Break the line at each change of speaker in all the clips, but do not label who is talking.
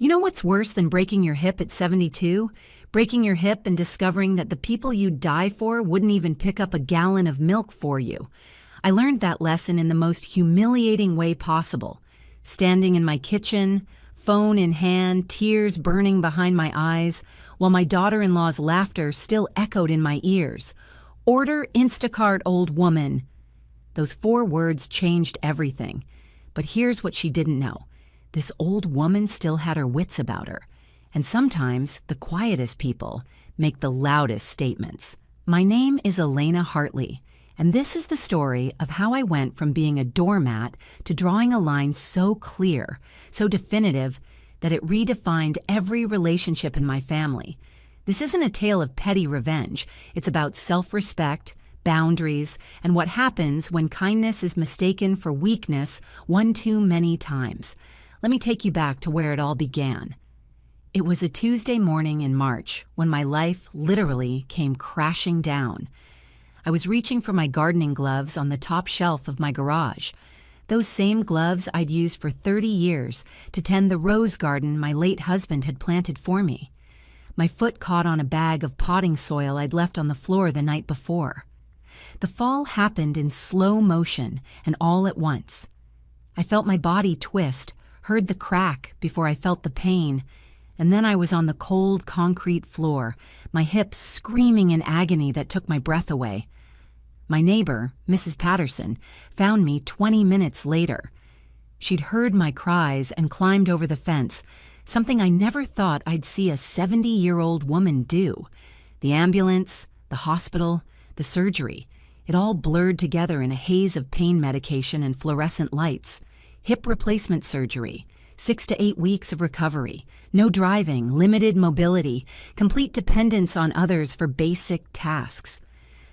You know what's worse than breaking your hip at 72? Breaking your hip and discovering that the people you'd die for wouldn't even pick up a gallon of milk for you. I learned that lesson in the most humiliating way possible. Standing in my kitchen, phone in hand, tears burning behind my eyes, while my daughter-in-law's laughter still echoed in my ears. "Order Instacart, old woman." Those 4 words changed everything. But here's what she didn't know. This old woman still had her wits about her. And sometimes the quietest people make the loudest statements. My name is Elena Hartley, and this is the story of how I went from being a doormat to drawing a line so clear, so definitive, that it redefined every relationship in my family. This isn't a tale of petty revenge. It's about self-respect, boundaries, and what happens when kindness is mistaken for weakness one too many times. Let me take you back to where it all began. It was a Tuesday morning in March when my life literally came crashing down. I was reaching for my gardening gloves on the top shelf of my garage. Those same gloves I'd used for 30 years to tend the rose garden my late husband had planted for me. My foot caught on a bag of potting soil I'd left on the floor the night before. The fall happened in slow motion and all at once. I felt my body twist, heard the crack before I felt the pain, and then I was on the cold concrete floor, my hips screaming in agony that took my breath away. My neighbor, Mrs. Patterson, found me 20 minutes later. She'd heard my cries and climbed over the fence, something I never thought I'd see a 70-year-old woman do. The ambulance, the hospital, the surgery, it all blurred together in a haze of pain medication and fluorescent lights. Hip replacement surgery, 6 to 8 weeks of recovery, no driving, limited mobility, complete dependence on others for basic tasks.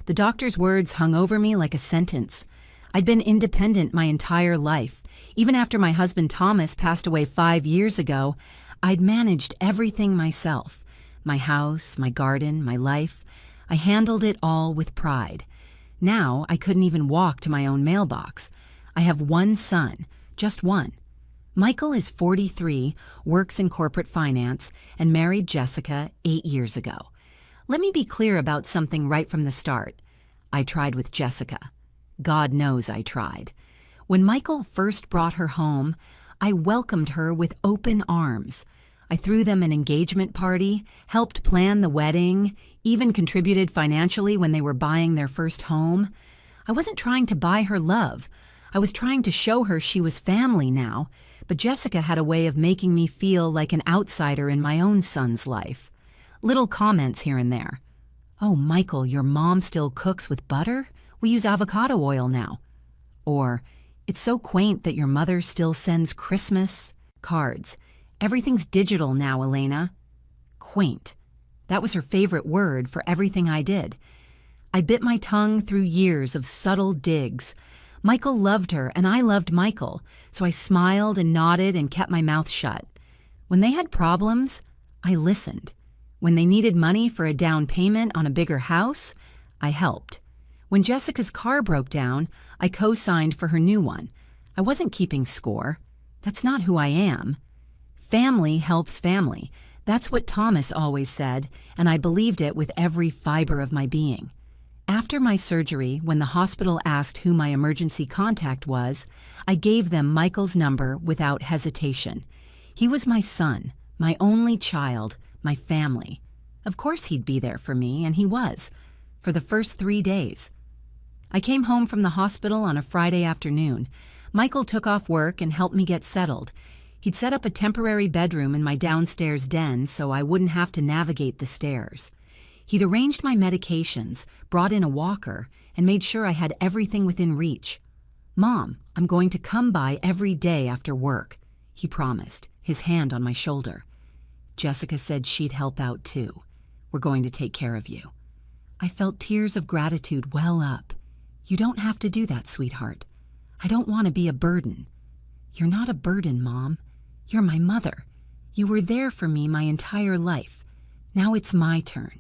The doctor's words hung over me like a sentence. I'd been independent my entire life. Even after my husband Thomas passed away 5 years ago, I'd managed everything myself. My house, my garden, my life. I handled it all with pride. Now I couldn't even walk to my own mailbox. I have one son, just one. Michael is 43, works in corporate finance, and married Jessica 8 years ago. Let me be clear about something right from the start. I tried with Jessica. God knows I tried. When Michael first brought her home, I welcomed her with open arms. I threw them an engagement party, helped plan the wedding, even contributed financially when they were buying their first home. I wasn't trying to buy her love. I was trying to show her she was family now, but Jessica had a way of making me feel like an outsider in my own son's life. Little comments here and there. "Oh, Michael, your mom still cooks with butter? We use avocado oil now." Or, "It's so quaint that your mother still sends Christmas cards. Everything's digital now, Elena." Quaint. That was her favorite word for everything I did. I bit my tongue through years of subtle digs. Michael loved her, and I loved Michael, so I smiled and nodded and kept my mouth shut. When they had problems, I listened. When they needed money for a down payment on a bigger house, I helped. When Jessica's car broke down, I co-signed for her new one. I wasn't keeping score. That's not who I am. Family helps family. That's what Thomas always said, and I believed it with every fiber of my being. After my surgery, when the hospital asked who my emergency contact was, I gave them Michael's number without hesitation. He was my son, my only child, my family. Of course he'd be there for me, and he was, for the first 3 days. I came home from the hospital on a Friday afternoon. Michael took off work and helped me get settled. He'd set up a temporary bedroom in my downstairs den so I wouldn't have to navigate the stairs. He'd arranged my medications, brought in a walker, and made sure I had everything within reach. "Mom, I'm going to come by every day after work," he promised, his hand on my shoulder. Jessica said she'd help out too. "We're going to take care of you." I felt tears of gratitude well up. "You don't have to do that, sweetheart. I don't want to be a burden." "You're not a burden, Mom. You're my mother. You were there for me my entire life. Now it's my turn."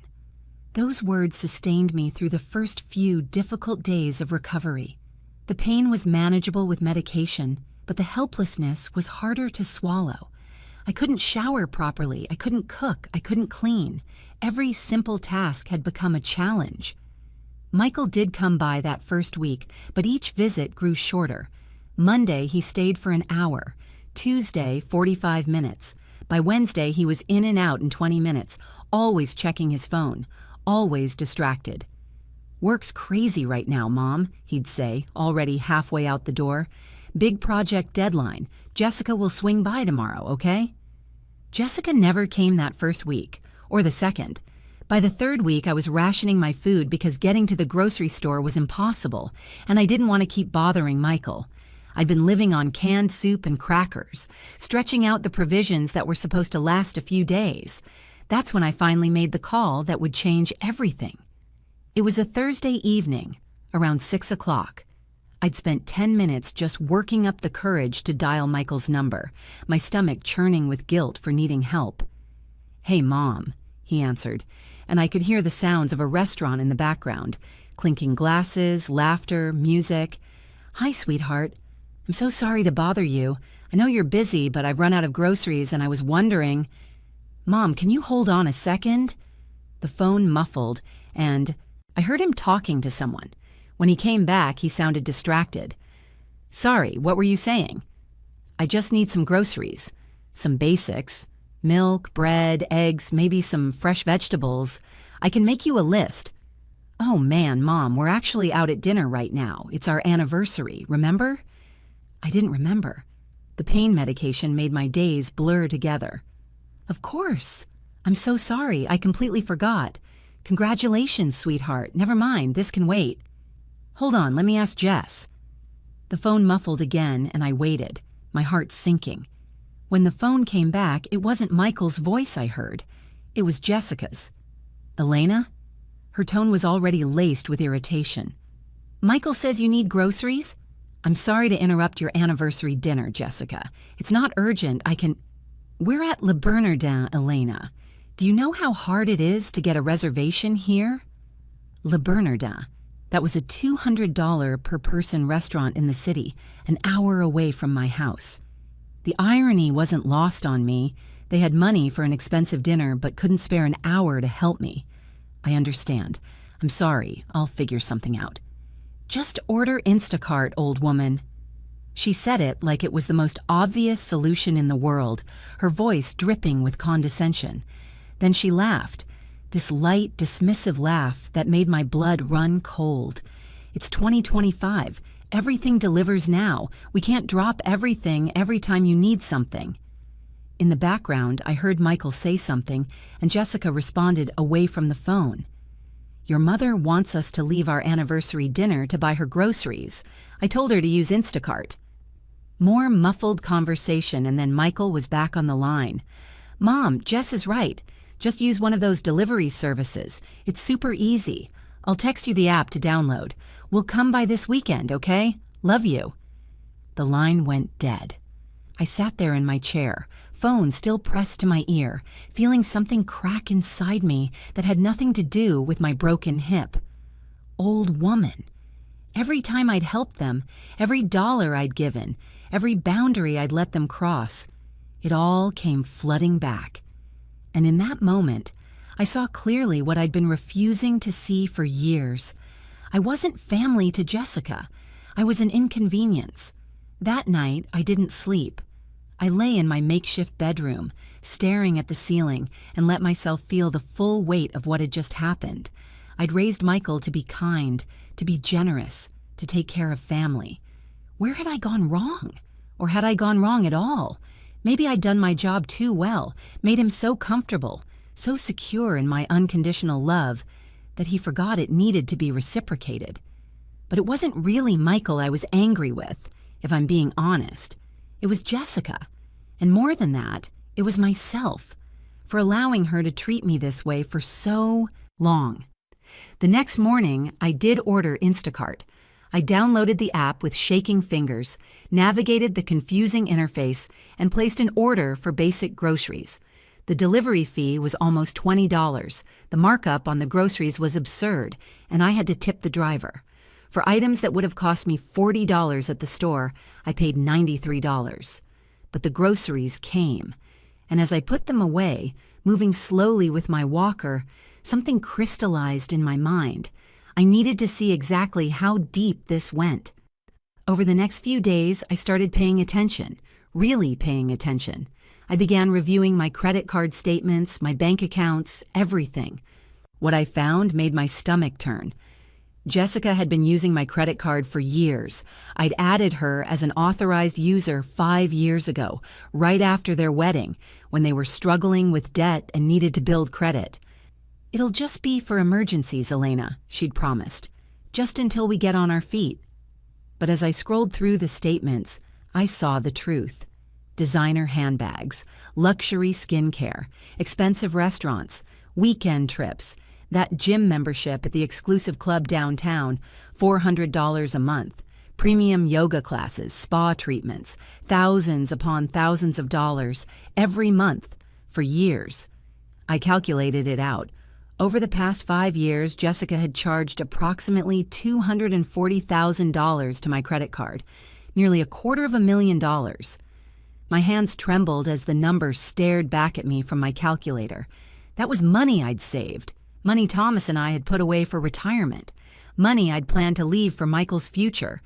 Those words sustained me through the first few difficult days of recovery. The pain was manageable with medication, but the helplessness was harder to swallow. I couldn't shower properly. I couldn't cook. I couldn't clean. Every simple task had become a challenge. Michael did come by that first week, but each visit grew shorter. Monday, he stayed for an hour. Tuesday, 45 minutes. By Wednesday, he was in and out in 20 minutes, always checking his phone, always distracted. "Work's crazy right now, Mom," he'd say, already halfway out the door. "Big project deadline. Jessica will swing by tomorrow, okay?" Jessica never came that first week, or the second. By the third week, I was rationing my food because getting to the grocery store was impossible, and I didn't want to keep bothering Michael. I'd been living on canned soup and crackers, stretching out the provisions that were supposed to last a few days. That's when I finally made the call that would change everything. It was a Thursday evening, around 6 o'clock. I'd spent 10 minutes just working up the courage to dial Michael's number, my stomach churning with guilt for needing help. "Hey, Mom," he answered, and I could hear the sounds of a restaurant in the background, clinking glasses, laughter, music. "Hi, sweetheart. I'm so sorry to bother you. I know you're busy, but I've run out of groceries and I was wondering—" "Mom, can you hold on a second?" The phone muffled, and I heard him talking to someone. When he came back, he sounded distracted. "Sorry, what were you saying?" "I just need some groceries. Some basics. Milk, bread, eggs, maybe some fresh vegetables. I can make you a list." "Oh man, Mom, we're actually out at dinner right now. It's our anniversary, remember?" I didn't remember. The pain medication made my days blur together. "Of course. I'm so sorry. I completely forgot. Congratulations, sweetheart. Never mind, this can wait. Hold on, let me ask Jess." The phone muffled again, and I waited, my heart sinking. When the phone came back, it wasn't Michael's voice I heard. It was Jessica's. "Elena?" Her tone was already laced with irritation. "Michael says you need groceries?" "I'm sorry to interrupt your anniversary dinner, Jessica. It's not urgent. I can—" "We're at Le Bernardin, Elena. Do you know how hard it is to get a reservation here?" Le Bernardin. That was a $200 per person restaurant in the city, an hour away from my house. The irony wasn't lost on me. They had money for an expensive dinner but couldn't spare an hour to help me. "I understand. I'm sorry. I'll figure something out." "Just order Instacart, old woman." She said it like it was the most obvious solution in the world, her voice dripping with condescension. Then she laughed, this light, dismissive laugh that made my blood run cold. "It's 2025. Everything delivers now. We can't drop everything every time you need something." In the background, I heard Michael say something, and Jessica responded away from the phone. "Your mother wants us to leave our anniversary dinner to buy her groceries. I told her to use Instacart." More muffled conversation, and then Michael was back on the line. "Mom, Jess is right. Just use one of those delivery services. It's super easy. I'll text you the app to download. We'll come by this weekend, okay? Love you." The line went dead. I sat there in my chair, phone still pressed to my ear, feeling something crack inside me that had nothing to do with my broken hip. Old woman. Every time I'd helped them, every dollar I'd given, every boundary I'd let them cross, it all came flooding back. And in that moment, I saw clearly what I'd been refusing to see for years. I wasn't family to Jessica. I was an inconvenience. That night, I didn't sleep. I lay in my makeshift bedroom, staring at the ceiling, and let myself feel the full weight of what had just happened. I'd raised Michael to be kind, to be generous, to take care of family. Where had I gone wrong? Or had I gone wrong at all? Maybe I'd done my job too well, made him so comfortable, so secure in my unconditional love, that he forgot it needed to be reciprocated. But it wasn't really Michael I was angry with, if I'm being honest. It was Jessica. And more than that, it was myself, for allowing her to treat me this way for so long. The next morning, I did order Instacart. I downloaded the app with shaking fingers, navigated the confusing interface, and placed an order for basic groceries. The delivery fee was almost $20. The markup on the groceries was absurd, and I had to tip the driver. For items that would have cost me $40 at the store, I paid $93. But the groceries came, And as I put them away, moving slowly with my walker, something crystallized in my mind. I needed to see exactly how deep this went. Over the next few days, I started paying attention, really paying attention. I began reviewing my credit card statements, my bank accounts, everything. What I found made my stomach turn. Jessica had been using my credit card for years. I'd added her as an authorized user 5 years ago, right after their wedding, when they were struggling with debt and needed to build credit. "It'll just be for emergencies, Elena," she'd promised, "just until we get on our feet." But as I scrolled through the statements, I saw the truth. Designer handbags, luxury skincare, expensive restaurants, weekend trips, that gym membership at the exclusive club downtown, $400 a month, premium yoga classes, spa treatments, thousands upon thousands of dollars every month for years. I calculated it out. Over the past 5 years, Jessica had charged approximately $240,000 to my credit card, nearly $250,000. My hands trembled as the number stared back at me from my calculator. That was money I'd saved, money Thomas and I had put away for retirement, money I'd planned to leave for Michael's future,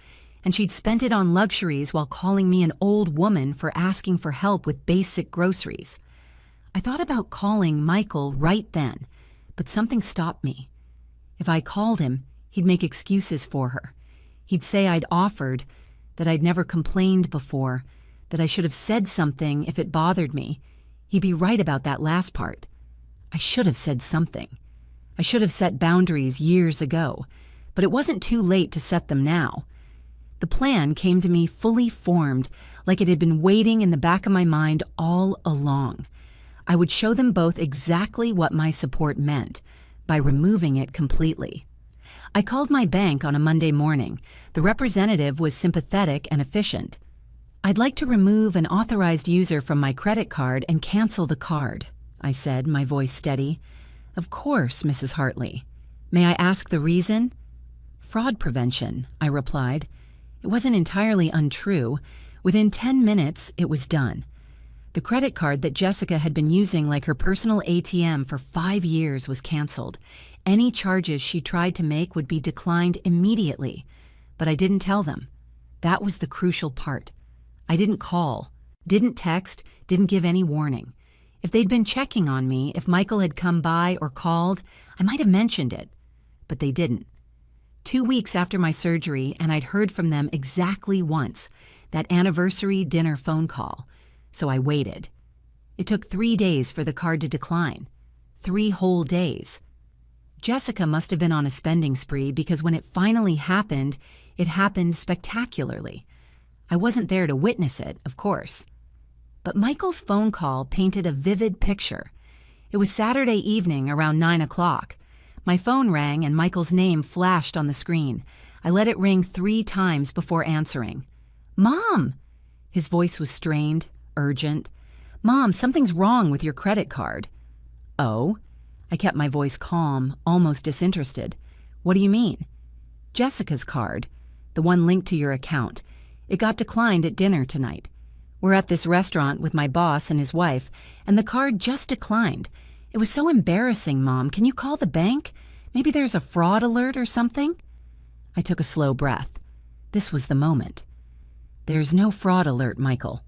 and she'd spent it on luxuries while calling me an old woman for asking for help with basic groceries. I thought about calling Michael right then, but something stopped me. If I called him, he'd make excuses for her. He'd say I'd offered, that I'd never complained before, that I should have said something if it bothered me. He'd be right about that last part. I should have said something. I should have set boundaries years ago, but it wasn't too late to set them now. The plan came to me fully formed, like it had been waiting in the back of my mind all along. I would show them both exactly what my support meant, by removing it completely. I called my bank on a Monday morning. The representative was sympathetic and efficient. "I'd like to remove an authorized user from my credit card and cancel the card," I said, my voice steady. "Of course, Mrs. Hartley. May I ask the reason?" "Fraud prevention," I replied. It wasn't entirely untrue. Within 10 minutes, it was done. The credit card that Jessica had been using like her personal ATM for 5 years was canceled. Any charges she tried to make would be declined immediately. But I didn't tell them. That was the crucial part. I didn't call, didn't text, didn't give any warning. If they'd been checking on me, if Michael had come by or called, I might have mentioned it. But they didn't. 2 weeks after my surgery, and I'd heard from them exactly once, that anniversary dinner phone call. So I waited. It took 3 days for the card to decline. 3 whole days. Jessica must have been on a spending spree because when it finally happened, it happened spectacularly. I wasn't there to witness it, of course. But Michael's phone call painted a vivid picture. It was Saturday evening around 9 o'clock. My phone rang and Michael's name flashed on the screen. I let it ring 3 times before answering. "Mom!" His voice was strained, urgent. "Mom, something's wrong with your credit card." "Oh?" I kept my voice calm, almost disinterested. "What do you mean?" "Jessica's card, the one linked to your account. It got declined at dinner tonight. We're at this restaurant with my boss and his wife, and the card just declined. It was so embarrassing, Mom. Can you call the bank? Maybe there's a fraud alert or something?" I took a slow breath. This was the moment. "There's no fraud alert, Michael."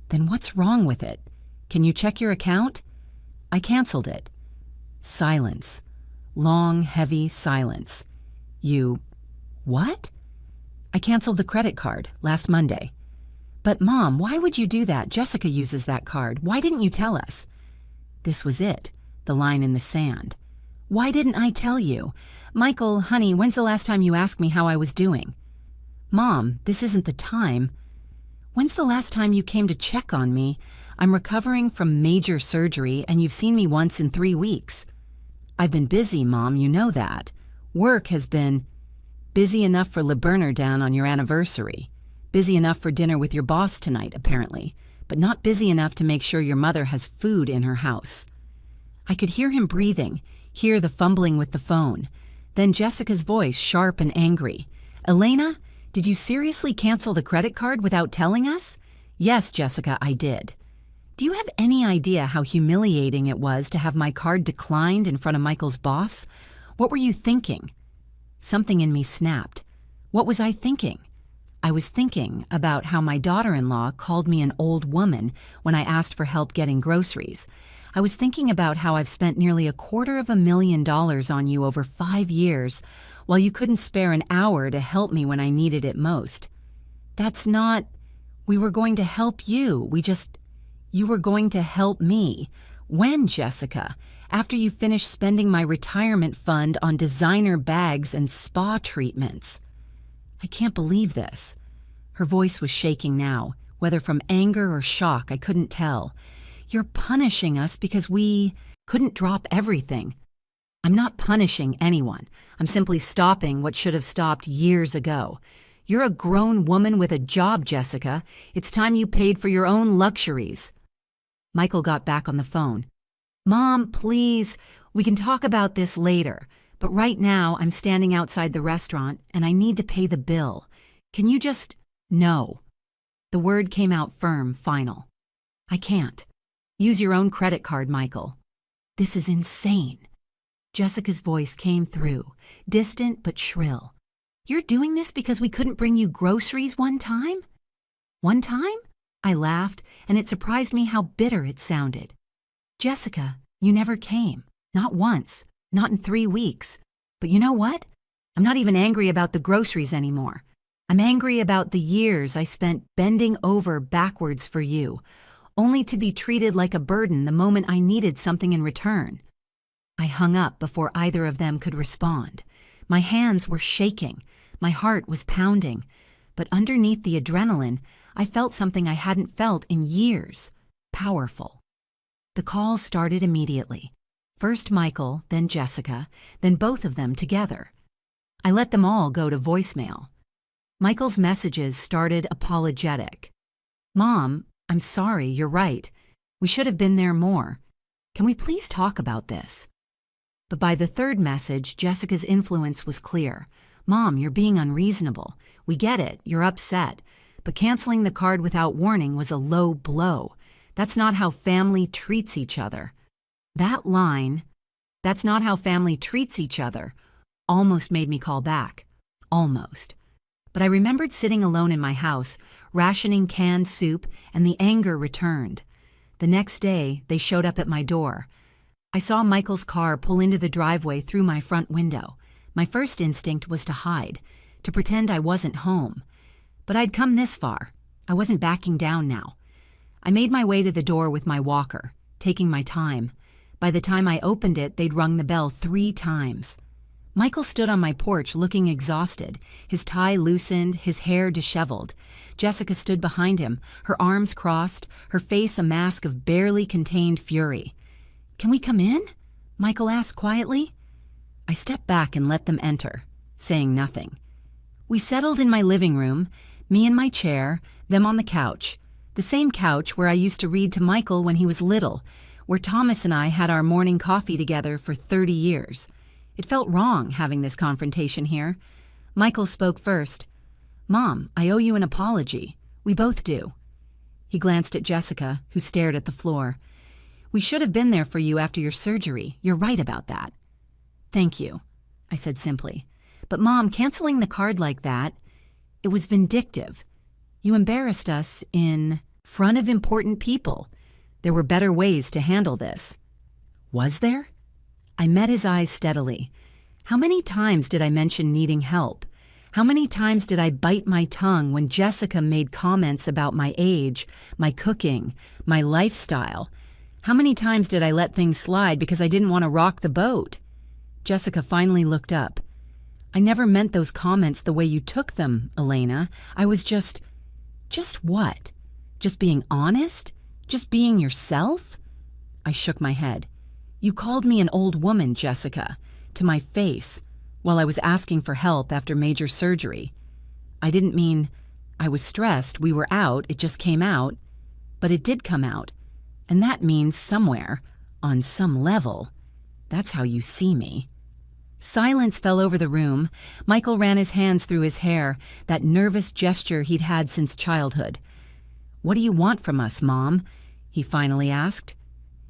"Then what's wrong with it? Can you check your account?" I canceled it. Silence. Long, heavy silence. "You... what?" "I canceled the credit card last Monday." "But Mom, why would you do that? Jessica uses that card. Why didn't you tell us?" This was it, the line in the sand. "Why didn't I tell you? Michael, honey, when's the last time you asked me how I was doing?" "Mom, this isn't the time." "When's the last time you came to check on me? I'm recovering from major surgery and you've seen me once in 3 weeks." "I've been busy, Mom, you know that. Work has been busy enough for Le Burner down on your anniversary. Busy enough for dinner with your boss tonight, apparently, but not busy enough to make sure your mother has food in her house." I could hear him breathing, hear the fumbling with the phone. Then Jessica's voice, sharp and angry. "Elena, did you seriously cancel the credit card without telling us?" "Yes, Jessica, I did." Do you have any idea how humiliating it was to have my card declined in front of Michael's boss? What were you thinking? Something in me snapped. What was I thinking? I was thinking about how my daughter-in-law called me an old woman when I asked for help getting groceries. I was thinking about how I've spent nearly $250,000 on you over 5 years, while you couldn't spare an hour to help me when I needed it most. That's not... We were going to help you. You were going to help me. When, Jessica? After you finished spending my retirement fund on designer bags and spa treatments. I can't believe this. Her voice was shaking now, whether from anger or shock, I couldn't tell. You're punishing us because we couldn't drop everything. I'm not punishing anyone. I'm simply stopping what should have stopped years ago. You're a grown woman with a job, Jessica. It's time you paid for your own luxuries. Michael got back on the phone. Mom, please, we can talk about this later. But right now, I'm standing outside the restaurant, and I need to pay the bill. Can you just... No. The word came out firm, final. I can't. Use your own credit card, Michael. This is insane. Jessica's voice came through, distant but shrill. You're doing this because we couldn't bring you groceries one time? One time? I laughed, and it surprised me how bitter it sounded. Jessica, you never came. Not once. Not in 3 weeks. But you know what? I'm not even angry about the groceries anymore. I'm angry about the years I spent bending over backwards for you, only to be treated like a burden the moment I needed something in return. I hung up before either of them could respond. My hands were shaking. My heart was pounding. But underneath the adrenaline, I felt something I hadn't felt in years. Powerful. The calls started immediately. First Michael, then Jessica, then both of them together. I let them all go to voicemail. Michael's messages started apologetic. Mom, I'm sorry, you're right. We should have been there more. Can we please talk about this? But by the third message, Jessica's influence was clear. Mom, you're being unreasonable. We get it, you're upset. But canceling the card without warning was a low blow. That's not how family treats each other. That line, that's not how family treats each other, almost made me call back. Almost. But I remembered sitting alone in my house, rationing canned soup, and the anger returned. The next day, they showed up at my door. I saw Michael's car pull into the driveway through my front window. My first instinct was to hide, to pretend I wasn't home. But I'd come this far. I wasn't backing down now. I made my way to the door with my walker, taking my time. By the time I opened it, they'd rung the bell 3 times. Michael stood on my porch looking exhausted, his tie loosened, his hair disheveled. Jessica stood behind him, her arms crossed, her face a mask of barely contained fury. Can we come in? Michael asked quietly. I stepped back and let them enter, saying nothing. We settled in my living room, me in my chair, them on the couch. The same couch where I used to read to Michael when he was little, where Thomas and I had our morning coffee together for 30 years. It felt wrong having this confrontation here. Michael spoke first. Mom, I owe you an apology. We both do. He glanced at Jessica, who stared at the floor. We should have been there for you after your surgery. You're right about that. Thank you, I said simply. But Mom, canceling the card like that, it was vindictive. You embarrassed us in front of important people. There were better ways to handle this. Was there? I met his eyes steadily. How many times did I mention needing help? How many times did I bite my tongue when Jessica made comments about my age, my cooking, my lifestyle? How many times did I let things slide because I didn't want to rock the boat? Jessica finally looked up. I never meant those comments the way you took them, Elena. I was just what? Just being honest? Just being yourself? I shook my head. You called me an old woman, Jessica, to my face, while I was asking for help after major surgery. I didn't mean I was stressed, we were out, it just came out. But it did come out. And that means somewhere, on some level, that's how you see me. Silence fell over the room. Michael ran his hands through his hair, that nervous gesture he'd had since childhood. What do you want from us, Mom? he finally asked.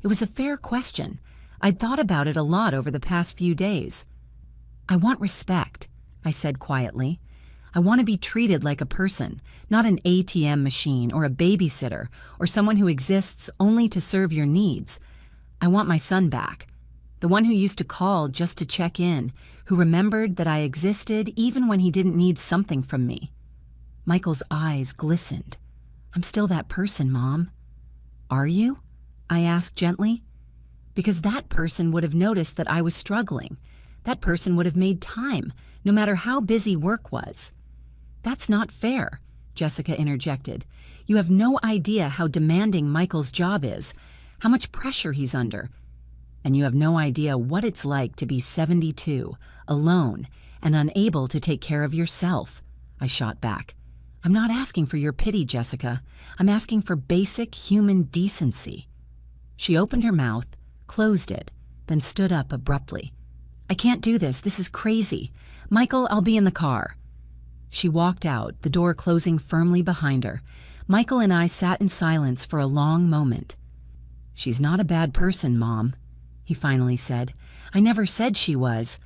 It was a fair question. I'd thought about it a lot over the past few days. I want respect, I said quietly. I want to be treated like a person, not an ATM machine or a babysitter or someone who exists only to serve your needs. I want my son back, the one who used to call just to check in, who remembered that I existed even when he didn't need something from me. Michael's eyes glistened. I'm still that person, Mom. Are you? I asked gently. Because that person would have noticed that I was struggling. That person would have made time, no matter how busy work was. That's not fair, Jessica interjected. You have no idea how demanding Michael's job is, how much pressure he's under. And you have no idea what it's like to be 72, alone, and unable to take care of yourself, I shot back. I'm not asking for your pity, Jessica. I'm asking for basic human decency. She opened her mouth, closed it, then stood up abruptly. I can't do this. This is crazy. Michael, I'll be in the car. She walked out, the door closing firmly behind her. Michael and I sat in silence for a long moment. She's not a bad person, Mom, he finally said. I never said she was.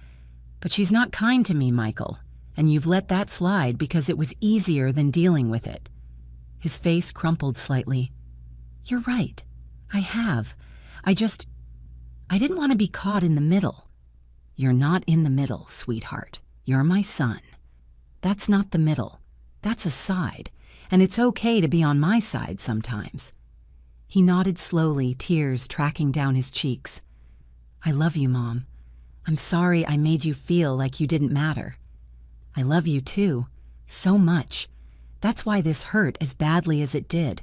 But she's not kind to me, Michael, and you've let that slide because it was easier than dealing with it. His face crumpled slightly. You're right. I have. I didn't want to be caught in the middle. You're not in the middle, sweetheart. You're my son. That's not the middle. That's a side, and it's okay to be on my side sometimes. He nodded slowly, tears tracking down his cheeks. I love you, Mom. I'm sorry I made you feel like you didn't matter. I love you too, so much. That's why this hurt as badly as it did.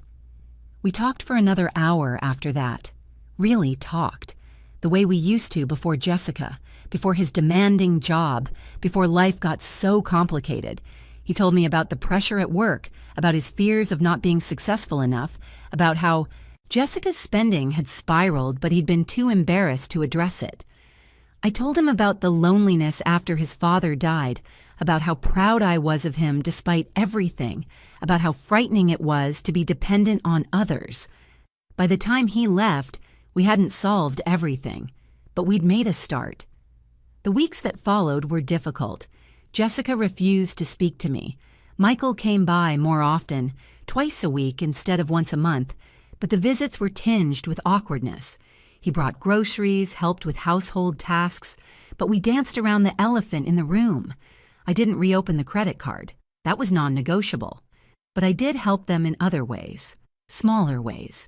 We talked for another hour after that. Really talked. The way we used to before Jessica, before his demanding job, before life got so complicated. He told me about the pressure at work, about his fears of not being successful enough, about how Jessica's spending had spiraled, but he'd been too embarrassed to address it. I told him about the loneliness after his father died, about how proud I was of him despite everything, about how frightening it was to be dependent on others. By the time he left, we hadn't solved everything, but we'd made a start. The weeks that followed were difficult. Jessica refused to speak to me. Michael came by more often, twice a week instead of once a month, but the visits were tinged with awkwardness. He brought groceries, helped with household tasks, but we danced around the elephant in the room. I didn't reopen the credit card. That was non-negotiable. But I did help them in other ways, smaller ways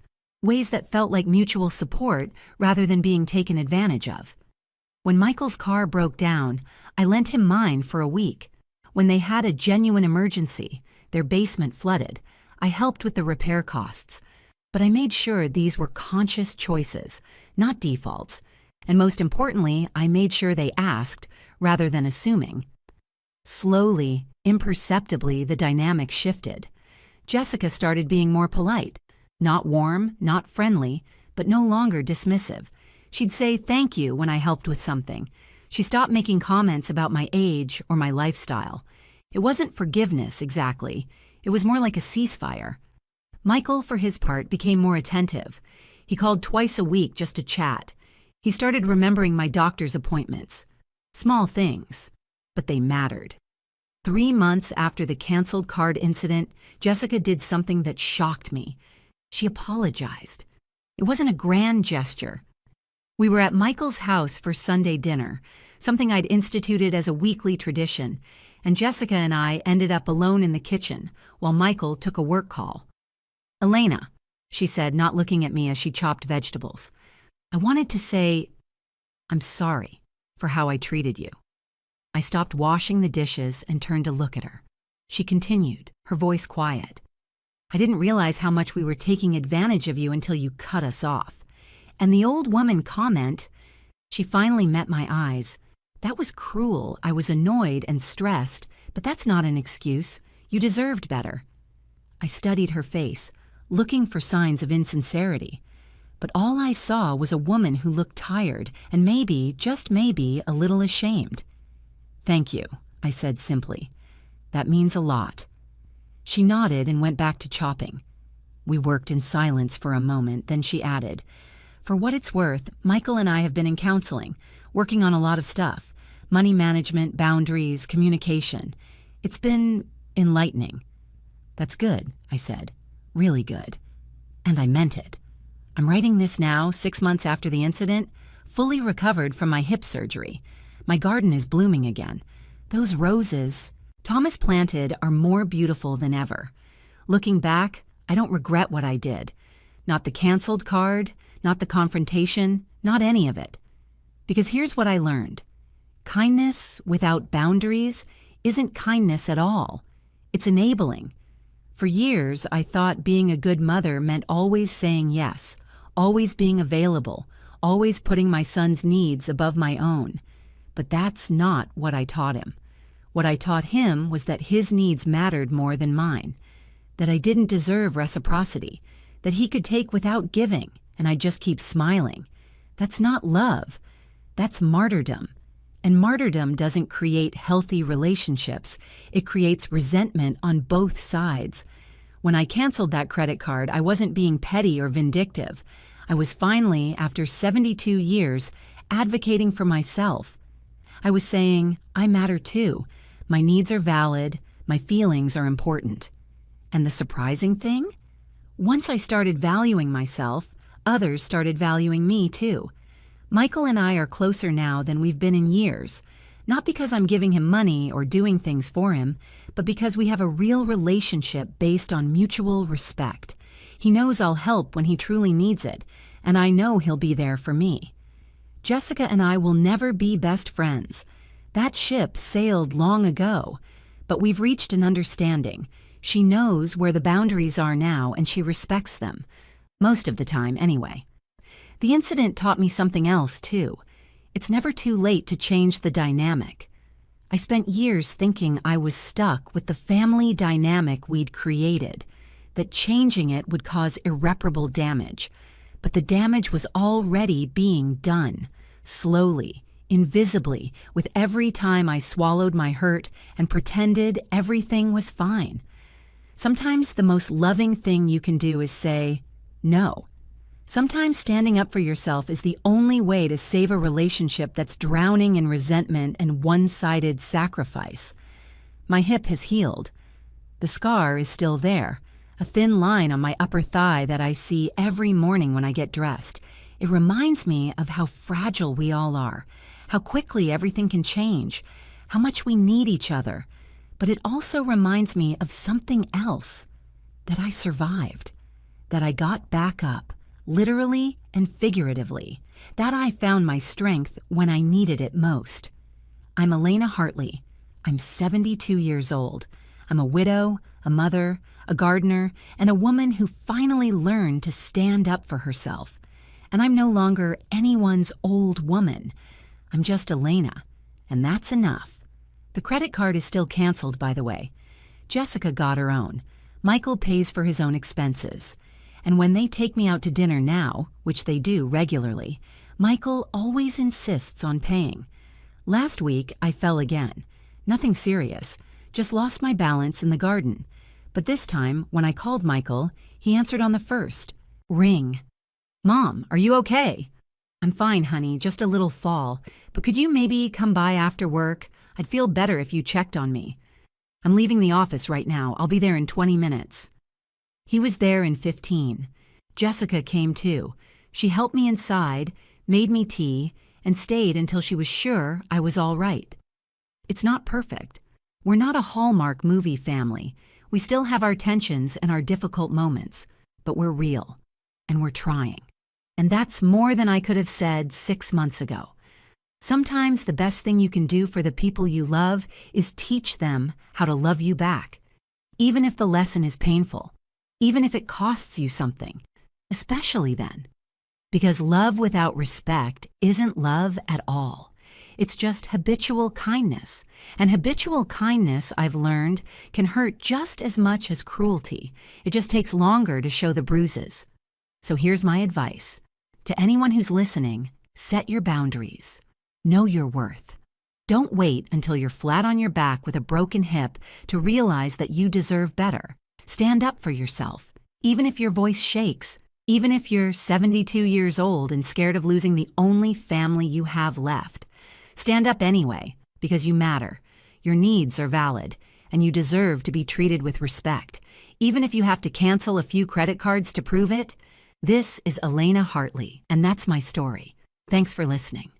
that felt like mutual support rather than being taken advantage of. When Michael's car broke down, I lent him mine for a week. When they had a genuine emergency, their basement flooded, I helped with the repair costs. But I made sure these were conscious choices, not defaults. And most importantly, I made sure they asked rather than assuming. Slowly, imperceptibly, the dynamic shifted. Jessica started being more polite. Not warm, not friendly, but no longer dismissive. She'd say thank you when I helped with something. She stopped making comments about my age or my lifestyle. It wasn't forgiveness, exactly. It was more like a ceasefire. Michael, for his part, became more attentive. He called twice a week just to chat. He started remembering my doctor's appointments. Small things, but they mattered. 3 months after the canceled card incident, Jessica did something that shocked me. She apologized. It wasn't a grand gesture. We were at Michael's house for Sunday dinner, something I'd instituted as a weekly tradition, and Jessica and I ended up alone in the kitchen while Michael took a work call. Elena, she said, not looking at me as she chopped vegetables. I wanted to say, I'm sorry for how I treated you. I stopped washing the dishes and turned to look at her. She continued, her voice quiet. I didn't realize how much we were taking advantage of you until you cut us off. And the old woman comment, she finally met my eyes. That was cruel. I was annoyed and stressed, but that's not an excuse. You deserved better. I studied her face, looking for signs of insincerity. But all I saw was a woman who looked tired and maybe, just maybe, a little ashamed. Thank you, I said simply. That means a lot. She nodded and went back to chopping. We worked in silence for a moment, then she added, "For what it's worth, Michael and I have been in counseling, working on a lot of stuff. Money management, boundaries, communication. It's been enlightening." "That's good," I said. "Really good." And I meant it. I'm writing this now, 6 months after the incident, fully recovered from my hip surgery. My garden is blooming again. Those roses Thomas planted are more beautiful than ever. Looking back, I don't regret what I did. Not the canceled card, not the confrontation, not any of it. Because here's what I learned. Kindness without boundaries isn't kindness at all. It's enabling. For years, I thought being a good mother meant always saying yes, always being available, always putting my son's needs above my own. But that's not what I taught him. What I taught him was that his needs mattered more than mine, that I didn't deserve reciprocity, that he could take without giving, and I'd just keep smiling. That's not love. That's martyrdom. And martyrdom doesn't create healthy relationships. It creates resentment on both sides. When I canceled that credit card, I wasn't being petty or vindictive. I was finally, after 72 years, advocating for myself. I was saying, I matter too. My needs are valid. My feelings are important. And the surprising thing? Once I started valuing myself, others started valuing me too. Michael and I are closer now than we've been in years, not because I'm giving him money or doing things for him, but because we have a real relationship based on mutual respect. He knows I'll help when he truly needs it, and I know he'll be there for me. Jessica and I will never be best friends. That ship sailed long ago, but we've reached an understanding. She knows where the boundaries are now, and she respects them. Most of the time, anyway. The incident taught me something else, too. It's never too late to change the dynamic. I spent years thinking I was stuck with the family dynamic we'd created, that changing it would cause irreparable damage. But the damage was already being done, slowly, invisibly, with every time I swallowed my hurt and pretended everything was fine. Sometimes the most loving thing you can do is say, no. Sometimes standing up for yourself is the only way to save a relationship that's drowning in resentment and one-sided sacrifice. My hip has healed. The scar is still there, a thin line on my upper thigh that I see every morning when I get dressed. It reminds me of how fragile we all are, how quickly everything can change, how much we need each other. But it also reminds me of something else, that I survived, that I got back up. Literally and figuratively, that I found my strength when I needed it most. I'm Elena Hartley. I'm 72 years old. I'm a widow, a mother, a gardener, and a woman who finally learned to stand up for herself. And I'm no longer anyone's old woman. I'm just Elena, and that's enough. The credit card is still canceled, by the way. Jessica got her own. Michael pays for his own expenses. And when they take me out to dinner now, which they do regularly, Michael always insists on paying. Last week, I fell again. Nothing serious, just lost my balance in the garden. But this time, when I called Michael, he answered on the first ring. "Mom, are you okay?" "I'm fine, honey, just a little fall. But could you maybe come by after work? I'd feel better if you checked on me." "I'm leaving the office right now. I'll be there in 20 minutes. He was there in 15. Jessica came too. She helped me inside, made me tea, and stayed until she was sure I was all right. It's not perfect. We're not a Hallmark movie family. We still have our tensions and our difficult moments, but we're real, and we're trying. And that's more than I could have said 6 months ago. Sometimes the best thing you can do for the people you love is teach them how to love you back, even if the lesson is painful. Even if it costs you something, especially then. Because love without respect isn't love at all. It's just habitual kindness. And habitual kindness, I've learned, can hurt just as much as cruelty. It just takes longer to show the bruises. So here's my advice. To anyone who's listening, set your boundaries. Know your worth. Don't wait until you're flat on your back with a broken hip to realize that you deserve better. Stand up for yourself, Even if your voice shakes, even if you're 72 years old and scared of losing the only family you have left, stand up anyway, because you matter. Your needs are valid, and you deserve to be treated with respect, even if you have to cancel a few credit cards to prove it. This is Elena Hartley, and that's my story. Thanks for listening.